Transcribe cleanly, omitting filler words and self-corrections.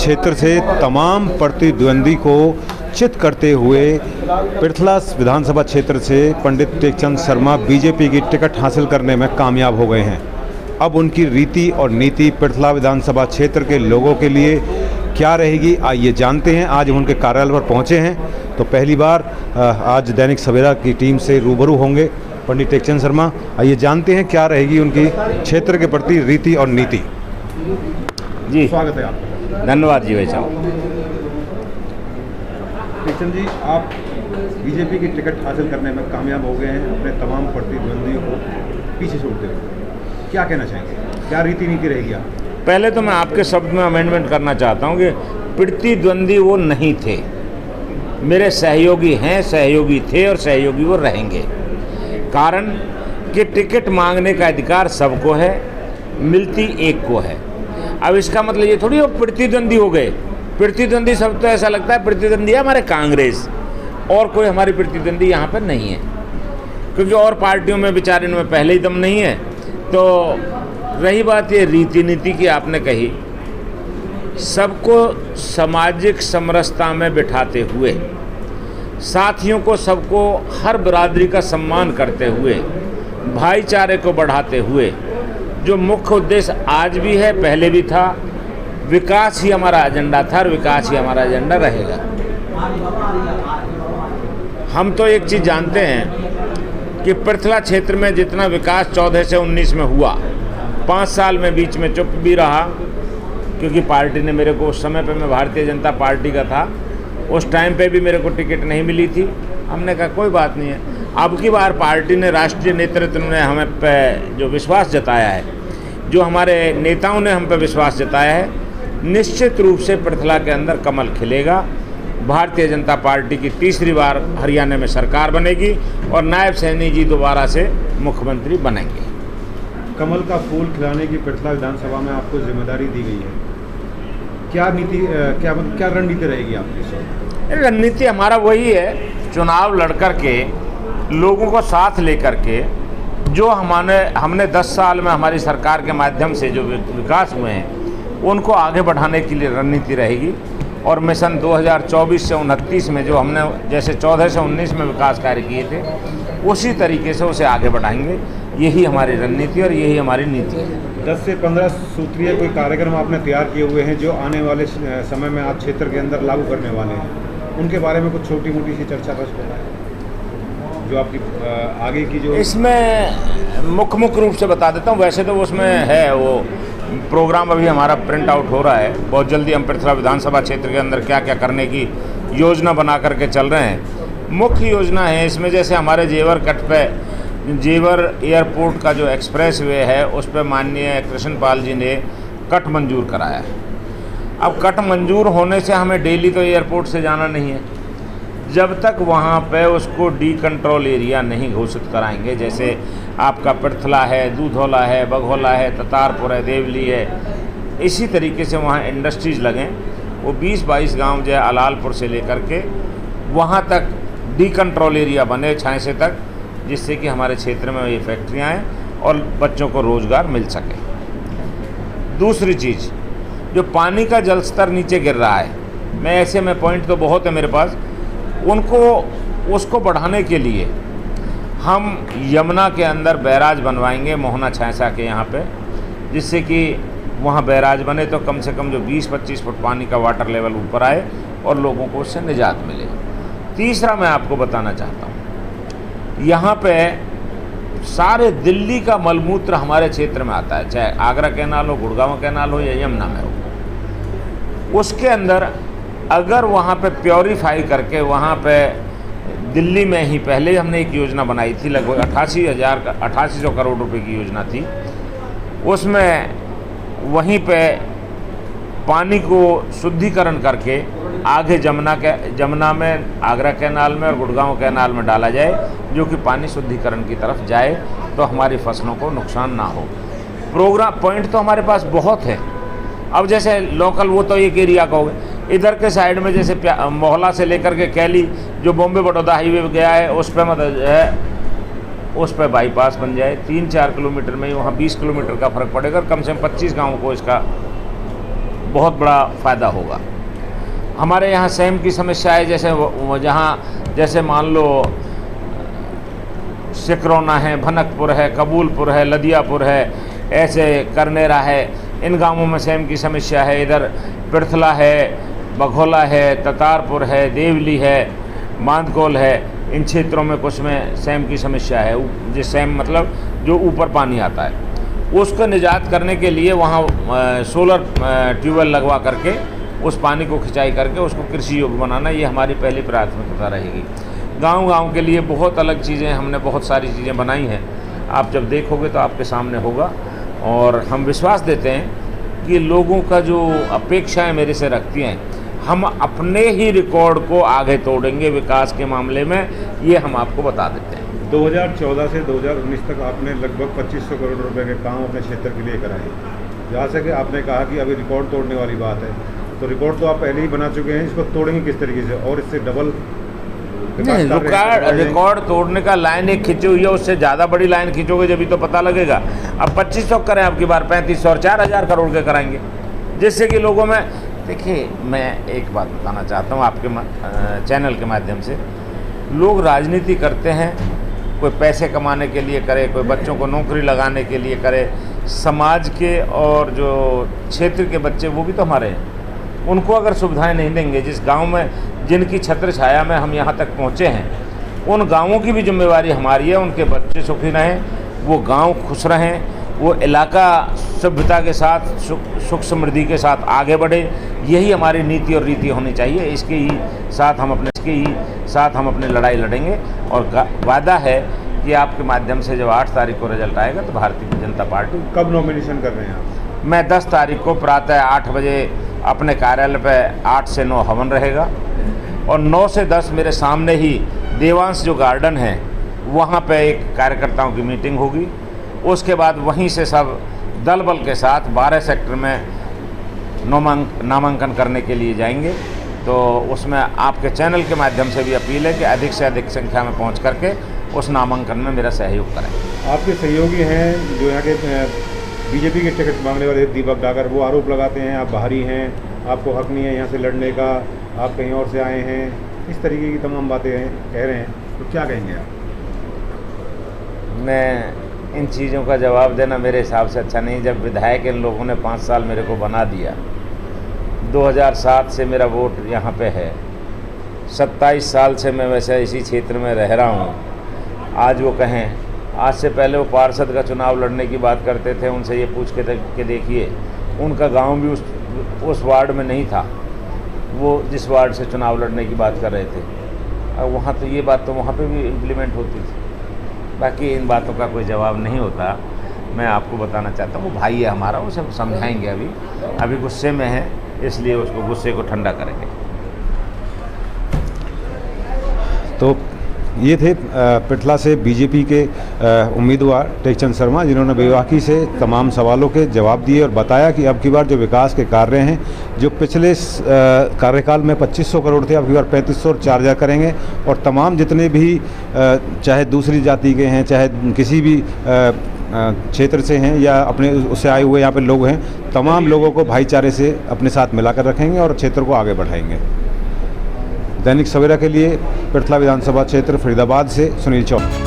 क्षेत्र से तमाम प्रतिद्वंदी को चित करते हुए पृथला विधानसभा क्षेत्र से पंडित टेकचंद शर्मा बीजेपी की टिकट हासिल करने में कामयाब हो गए हैं। अब उनकी रीति और नीति पृथला विधानसभा क्षेत्र के लोगों के लिए क्या रहेगी, आइए जानते हैं। आज उनके कार्यालय पर पहुंचे हैं तो पहली बार आज दैनिक सवेरा की टीम से रूबरू होंगे पंडित टेकचंद शर्मा। आइए जानते हैं क्या रहेगी उनकी क्षेत्र के प्रति रीति और नीति। जी स्वागत है आपका। धन्यवाद जी भाई साहब। टेकचंद जी, आप बीजेपी की टिकट हासिल करने में कामयाब हो गए हैं अपने तमाम प्रतिद्वंदियों को पीछे छोड़ते हुए। क्या कहना चाहेंगे, क्या रीति नीति रहेगी आप? पहले तो मैं आपके शब्द में अमेंडमेंट करना चाहता हूँ कि प्रतिद्वंदी वो नहीं थे, मेरे सहयोगी हैं, सहयोगी थे और सहयोगी वो रहेंगे। कारण कि टिकट मांगने का अधिकार सबको है, मिलती एक को है। अब इसका मतलब ये थोड़ी वो प्रतिद्वंदी हो गए। प्रतिद्वंदी सब तो ऐसा लगता है प्रतिद्वंदी है हमारे कांग्रेस, और कोई हमारी प्रतिद्वंदी यहाँ पर नहीं है, क्योंकि और पार्टियों में बेचारे में पहले ही दम नहीं है। तो रही बात ये रीति नीति की, आपने कही, सबको सामाजिक समरसता में बिठाते हुए, साथियों को सबको हर बिरादरी का सम्मान करते हुए, भाईचारे को बढ़ाते हुए, जो मुख्य उद्देश्य आज भी है पहले भी था, विकास ही हमारा एजेंडा था और विकास ही हमारा एजेंडा रहेगा। हम तो एक चीज़ जानते हैं कि पृथला क्षेत्र में जितना विकास 14 से 19 में हुआ, 5 साल में बीच में चुप भी रहा, क्योंकि पार्टी ने मेरे को, उस समय पे मैं भारतीय जनता पार्टी का था, उस टाइम पे भी मेरे को टिकट नहीं मिली थी। हमने कहा कोई बात नहीं है। अब की बार पार्टी ने, राष्ट्रीय नेतृत्व ने हमें पे जो विश्वास जताया है, जो हमारे नेताओं ने हम पे विश्वास जताया है, निश्चित रूप से पृथला के अंदर कमल खिलेगा। भारतीय जनता पार्टी की तीसरी बार हरियाणा में सरकार बनेगी और नायब सैनी जी दोबारा से मुख्यमंत्री बनेंगे। कमल का फूल खिलाने की पृथला विधानसभा में आपको जिम्मेदारी दी गई है, क्या नीति, क्या रणनीति रहेगी आपकी? रणनीति हमारा वही है, चुनाव लड़कर के लोगों को साथ लेकर के, जो हमने 10 साल में हमारी सरकार के माध्यम से जो विकास हुए हैं उनको आगे बढ़ाने के लिए रणनीति रहेगी। और मिशन 2024 से 29 में जो हमने जैसे 14 से 19 में विकास कार्य किए थे, उसी तरीके से उसे आगे बढ़ाएंगे। यही हमारी रणनीति और यही हमारी नीति है। 10 से 15 सूत्रीय कोई कार्यक्रम आपने तैयार किए हुए हैं जो आने वाले समय में आप क्षेत्र के अंदर लागू करने वाले हैं, उनके बारे में कुछ छोटी मोटी सी चर्चा बस बताएं, जो आपकी आगे की जो इसमें मुख्य रूप से बता देता हूँ। वैसे तो उसमें है वो प्रोग्राम, अभी हमारा प्रिंट आउट हो रहा है। बहुत जल्दी हम पृथला विधानसभा क्षेत्र के अंदर क्या क्या करने की योजना बना करके चल रहे हैं। मुख्य योजना है इसमें, जैसे हमारे जेवर कट पे, जेवर एयरपोर्ट का जो एक्सप्रेस वे है उस पर माननीय कृष्णपाल जी ने कट मंजूर कराया है। अब कट मंजूर होने से हमें डेली तो एयरपोर्ट से जाना नहीं है, जब तक वहाँ पे उसको डी कंट्रोल एरिया नहीं घोषित कराएंगे। जैसे आपका पृथला है, दूधौला है, बघौला है, ततारपुर है, देवली है, इसी तरीके से वहाँ इंडस्ट्रीज़ लगें। वो 20-22 गांव जो है अलालपुर से लेकर के वहाँ तक डी कंट्रोल एरिया बने, छांसे तक, जिससे कि हमारे क्षेत्र में ये फैक्ट्रियाँ हैं और बच्चों को रोज़गार मिल सके। दूसरी चीज़, जो पानी का जल स्तर नीचे गिर रहा है, मैं ऐसे में पॉइंट तो बहुत है मेरे पास, उसको बढ़ाने के लिए हम यमुना के अंदर बैराज बनवाएंगे, मोहना छांसा के यहाँ पे, जिससे कि वहाँ बैराज बने तो कम से कम जो 20-25 फुट पानी का वाटर लेवल ऊपर आए और लोगों को उससे निजात मिले। तीसरा मैं आपको बताना चाहता हूँ, यहाँ पे सारे दिल्ली का मलमूत्र हमारे क्षेत्र में आता है, चाहे आगरा कैनाल हो, गुड़गांव कैनाल हो या यमुना में हो। उसके अंदर अगर वहाँ पे प्योरीफाई करके, वहाँ पे दिल्ली में ही पहले हमने एक योजना बनाई थी, लगभग 8800 करोड़ रुपए की योजना थी। उसमें वहीं पे पानी को शुद्धिकरण करके आगे जमुना में, आगरा कैनाल में और गुड़गांव कैनाल में डाला जाए, जो कि पानी शुद्धिकरण की तरफ जाए तो हमारी फसलों को नुकसान ना हो। प्रोग्राम पॉइंट तो हमारे पास बहुत है। अब जैसे लोकल, वो तो एक एरिया का हो गया, इधर के साइड में जैसे मोहला से लेकर के कैली जो बॉम्बे बड़ौदा हाईवे गया है, उस पर मतलब है, उस पर बाईपास बन जाए। 3-4 किलोमीटर में ही वहाँ 20 किलोमीटर का फ़र्क पड़ेगा, कम से कम 25 गाँव को इसका बहुत बड़ा फ़ायदा होगा। हमारे यहाँ सेम की समस्या है, जैसे मान लो सिकरौना है, भनकपुर है, कबूलपुर है, लदियापुर है, ऐसे करनेरा है, इन गांवों में सेम की समस्या है। इधर पिरथला है, बघोला है, ततारपुर है, देवली है, मांदकोल है, इन क्षेत्रों में कुछ में सेम की समस्या है। जिस सेम मतलब जो ऊपर पानी आता है, उसको निजात करने के लिए वहाँ सोलर ट्यूबवेल लगवा करके उस पानी को खिंचाई करके उसको कृषि योग्य बनाना, ये हमारी पहली प्राथमिकता रहेगी। गांव-गांव के लिए बहुत अलग चीज़ें, हमने बहुत सारी चीज़ें बनाई हैं, आप जब देखोगे तो आपके सामने होगा। और हम विश्वास देते हैं कि लोगों का जो अपेक्षाएं मेरे से रखती हैं, हम अपने ही रिकॉर्ड को आगे तोड़ेंगे विकास के मामले में, ये हम आपको बता देते हैं। 2014 से 2019 तक आपने लगभग 2500 करोड़ रुपए के काम अपने क्षेत्र के लिए कराए। जहाँ से कि आपने कहा कि अभी रिकॉर्ड तोड़ने वाली बात है, तो रिकॉर्ड तो आप पहले ही बना चुके हैं, इसको तोड़ेंगे किस तरीके से और इससे डबल? नहीं, रिकॉर्ड तोड़ने का लाइन एक खींची हुई है, उससे ज़्यादा बड़ी लाइन खींचोगे जब तो पता लगेगा। अब 2500 करें, आपकी बार 3500 और 4000 करोड़ के कराएंगे, जिससे कि लोगों में, देखिए मैं एक बात बताना चाहता हूँ आपके चैनल के माध्यम से, लोग राजनीति करते हैं, कोई पैसे कमाने के लिए करे, कोई बच्चों को नौकरी लगाने के लिए करे। समाज के और जो क्षेत्र के बच्चे वो भी तो हमारे हैं, उनको अगर सुविधाएं नहीं देंगे, जिस गांव में जिनकी छत्र छाया में हम यहाँ तक पहुँचे हैं, उन गांवों की भी जिम्मेवारी हमारी है। उनके बच्चे सुखी रहें, वो गांव खुश रहें, वो इलाका सभ्यता के साथ सुख समृद्धि के साथ आगे बढ़े, यही हमारी नीति और रीति होनी चाहिए। इसके ही साथ हम अपने लड़ाई लड़ेंगे। और वादा है कि आपके माध्यम से जब 8 तारीख को रिजल्ट आएगा तो भारतीय जनता पार्टी। कब नॉमिनेशन कर रहे हैं आप? मैं 10 तारीख को प्रातः 8 बजे अपने कार्यालय पे 8 से 9 हवन रहेगा, और 9 से 10 मेरे सामने ही देवांश जो गार्डन है वहाँ पे एक कार्यकर्ताओं की मीटिंग होगी। उसके बाद वहीं से सब दल बल के साथ 12 सेक्टर में नामांकन करने के लिए जाएंगे। तो उसमें आपके चैनल के माध्यम से भी अपील है कि अधिक से अधिक संख्या में पहुँच करके उस नामांकन में मेरा सहयोग करें। आपके सहयोगी हैं जो यहाँ के बीजेपी के टिकट मांगने वाले दीपक डागर, वो आरोप लगाते हैं आप बाहरी हैं, आपको हक नहीं है यहाँ से लड़ने का, आप कहीं और से आए हैं, इस तरीके की तमाम बातें कह रहे हैं, तो क्या कहेंगे आप? मैं इन चीज़ों का जवाब देना मेरे हिसाब से अच्छा नहीं। जब विधायक इन लोगों ने 5 साल मेरे को बना दिया, 2007 से मेरा वोट यहाँ पे है, 27 साल से मैं वैसे इसी क्षेत्र में रह रहा हूँ। आज वो कहें, आज से पहले वो पार्षद का चुनाव लड़ने की बात करते थे, उनसे ये पूछ के देखिए, उनका गांव भी उस वार्ड में नहीं था, वो जिस वार्ड से चुनाव लड़ने की बात कर रहे थे। और वहाँ तो ये बात तो वहाँ पे भी इम्प्लीमेंट होती थी। बाकी इन बातों का कोई जवाब नहीं होता। मैं आपको बताना चाहता हूँ, वो भाई है हमारा, उसे समझाएंगे। अभी गुस्से में है, इसलिए उसको गुस्से को ठंडा करेंगे। तो ये थे पिरथला से बीजेपी के उम्मीदवार टेकचंद शर्मा, जिन्होंने बेबाकी से तमाम सवालों के जवाब दिए और बताया कि अब की बार जो विकास के कार्य हैं, जो पिछले कार्यकाल में 2500 करोड़ थे, अब की बार 3500 और 4000 करेंगे। और तमाम जितने भी चाहे दूसरी जाति के हैं, चाहे किसी भी क्षेत्र से हैं या अपने उससे आए हुए यहाँ पे लोग हैं, तमाम लोगों को भाईचारे से अपने साथ मिलाकर रखेंगे और क्षेत्र को आगे बढ़ाएंगे। दैनिक सवेरा के लिए पिरथला विधानसभा क्षेत्र फरीदाबाद से सुनील चौहान।